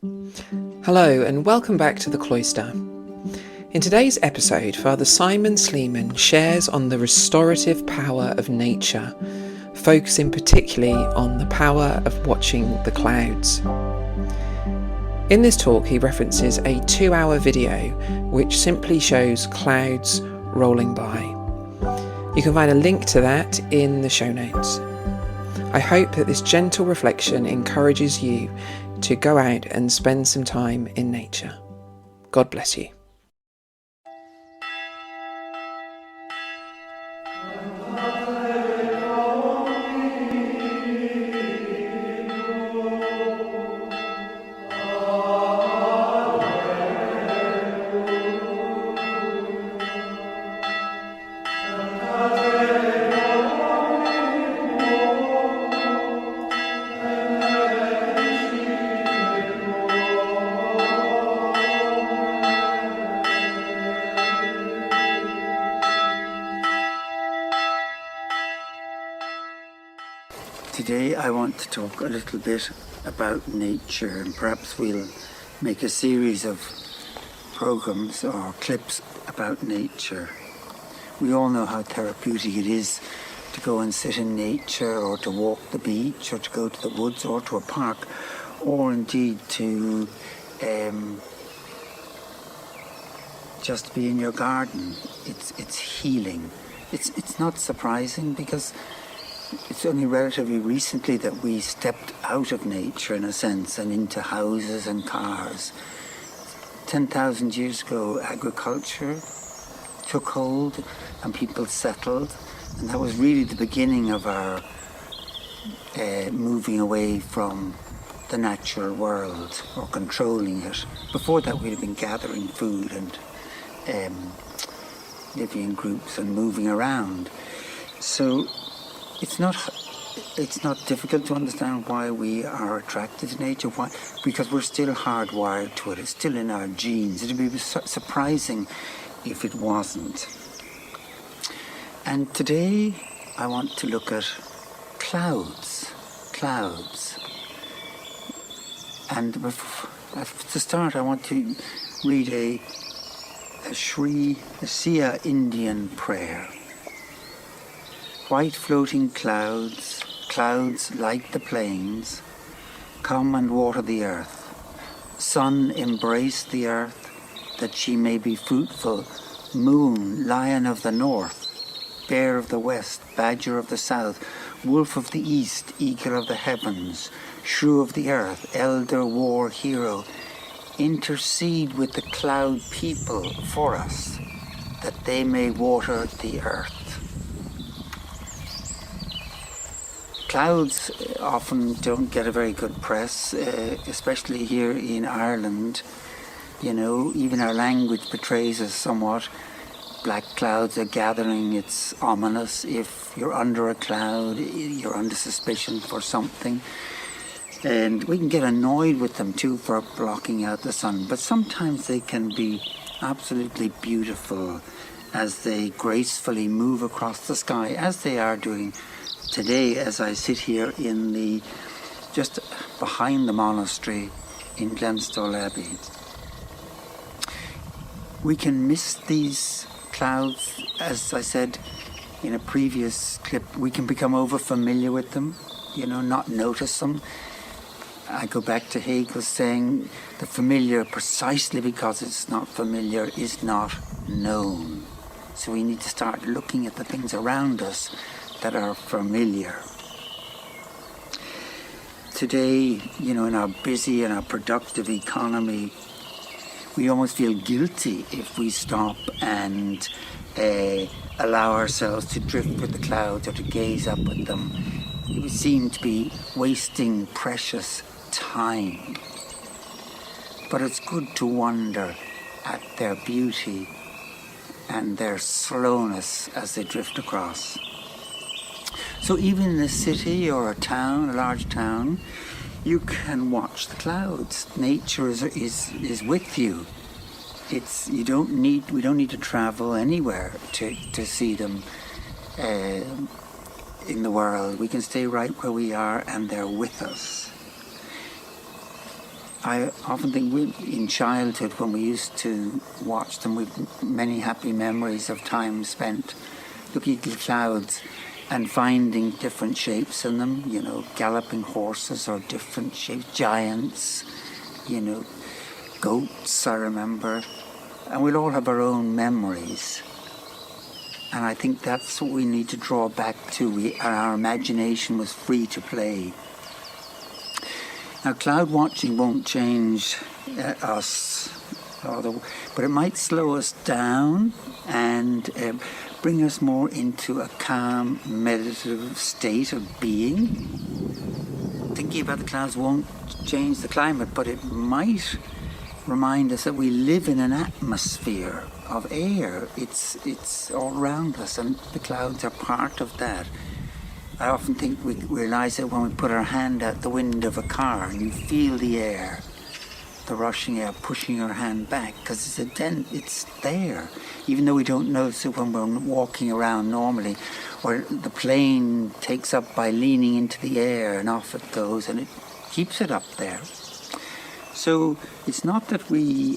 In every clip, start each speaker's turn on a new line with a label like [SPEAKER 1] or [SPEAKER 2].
[SPEAKER 1] Hello and welcome back to the Cloister. In today's episode, Father Simon Sleeman shares on the restorative power of nature, focusing particularly on the power of watching the clouds. In this talk, he references a 2-hour video which simply shows clouds rolling by. You can find a link to that in the show notes. I hope that this gentle reflection encourages you to go out and spend some time in nature. God bless you.
[SPEAKER 2] Today I want to talk a little bit about nature, and perhaps we'll make a series of programs or clips about nature. We all know how therapeutic it is to go and sit in nature, or to walk the beach, or to go to the woods, or to a park, or indeed to just be in your garden. It's healing. It's not surprising, because it's only relatively recently that we stepped out of nature, in a sense, and into houses and cars. 10,000 years ago, agriculture took hold and people settled, and that was really the beginning of our moving away from the natural world, or controlling it. Before that, we'd have been gathering food and living in groups and moving around. So it's not difficult to understand why we are attracted to nature. Why? Because we're still hardwired to it. It's still in our genes. It would be surprising if it wasn't. And today I want to look at clouds. And to start, I want to read a Sia Indian prayer. White floating clouds light the plains, come and water the earth. Sun, embrace the earth, that she may be fruitful. Moon, lion of the north, bear of the west, badger of the south, wolf of the east, eagle of the heavens, shrew of the earth, elder war hero, intercede with the cloud people for us, that they may water the earth. Clouds often don't get a very good press, especially here in Ireland. You know, even our language betrays us somewhat. Black clouds are gathering, it's ominous. If you're under a cloud, you're under suspicion for something. And we can get annoyed with them too for blocking out the sun. But sometimes they can be absolutely beautiful as they gracefully move across the sky, as they are doing today, as I sit here in just behind the monastery in Glenstall Abbey. We can miss these clouds, as I said in a previous clip. We can become over familiar with them, not notice them. I go back to Hegel's saying the familiar, precisely because it's not familiar, is not known. So we need to start looking at the things around us that are familiar. Today, in our busy and our productive economy, we almost feel guilty if we stop and allow ourselves to drift with the clouds or to gaze up at them. We seem to be wasting precious time. But it's good to wonder at their beauty and their slowness as they drift across. So even in a city or a town, a large town, you can watch the clouds. Nature is with you. We don't need to travel anywhere to see them in the world. We can stay right where we are, and they're with us. I often think in childhood, when we used to watch them, we've many happy memories of time spent looking at the clouds and finding different shapes in them, galloping horses or different shapes, giants, goats, I remember. And we'll all have our own memories. And I think that's what we need to draw back to. Our imagination was free to play. Now, cloud watching won't change us, but it might slow us down and bring us more into a calm, meditative state of being. Thinking about the clouds won't change the climate, but it might remind us that we live in an atmosphere of air. It's all around us, and the clouds are part of that. I often think we realise it when we put our hand out the window of a car and you feel the air, the rushing air pushing our hand back, because it's there, even though we don't notice it when we're walking around normally, or the plane takes up by leaning into the air and off it goes and it keeps it up there. So it's not that we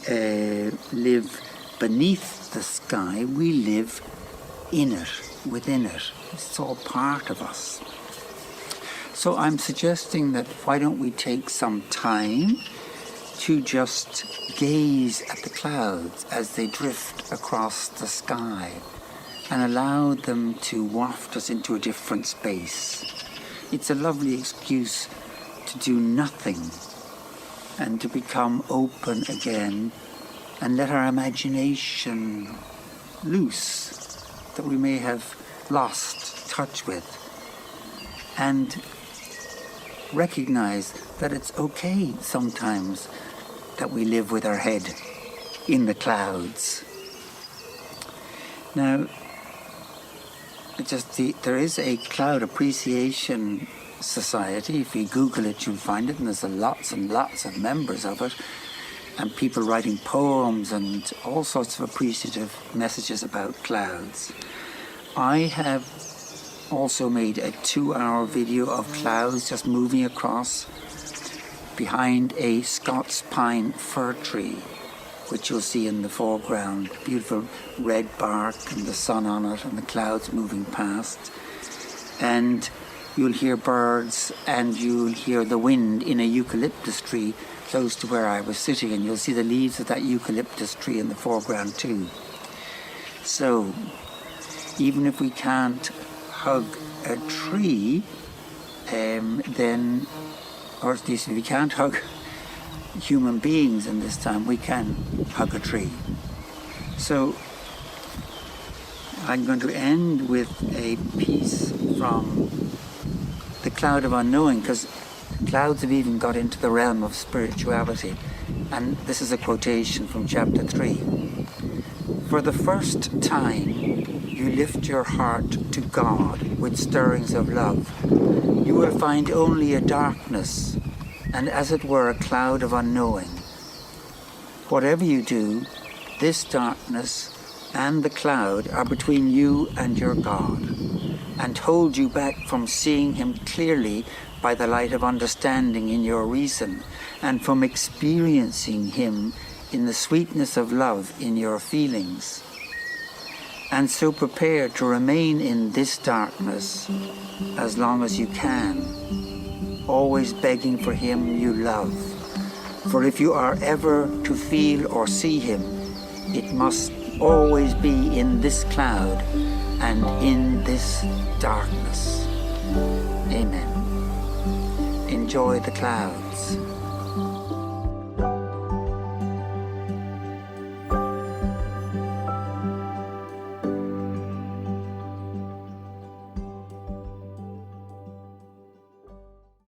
[SPEAKER 2] live beneath the sky, we live in it, within it. It's all part of us. So I'm suggesting that why don't we take some time to just gaze at the clouds as they drift across the sky and allow them to waft us into a different space. It's a lovely excuse to do nothing and to become open again and let our imagination loose that we may have lost touch with, and recognize that it's okay sometimes that we live with our head in the clouds. Now, there is a Cloud Appreciation Society. If you Google it, you'll find it, and there's lots and lots of members of it, and people writing poems and all sorts of appreciative messages about clouds. I have also made a 2-hour video of clouds just moving across behind a Scots pine fir tree, which you'll see in the foreground. Beautiful red bark and the sun on it and the clouds moving past. And you'll hear birds and you'll hear the wind in a eucalyptus tree close to where I was sitting, and you'll see the leaves of that eucalyptus tree in the foreground too. So, even if we can't hug a tree, then, or at least if we can't hug human beings in this time, we can hug a tree. So, I'm going to end with a piece from The Cloud of Unknowing, because clouds have even got into the realm of spirituality. And this is a quotation from chapter 3. For the first time, you lift your heart to God with stirrings of love. You will find only a darkness, and as it were a cloud of unknowing. Whatever you do, this darkness and the cloud are between you and your God, and hold you back from seeing him clearly by the light of understanding in your reason, and from experiencing him in the sweetness of love in your feelings. And so prepare to remain in this darkness as long as you can, always begging for him you love. For if you are ever to feel or see him, it must always be in this cloud and in this darkness. Amen. Enjoy the clouds.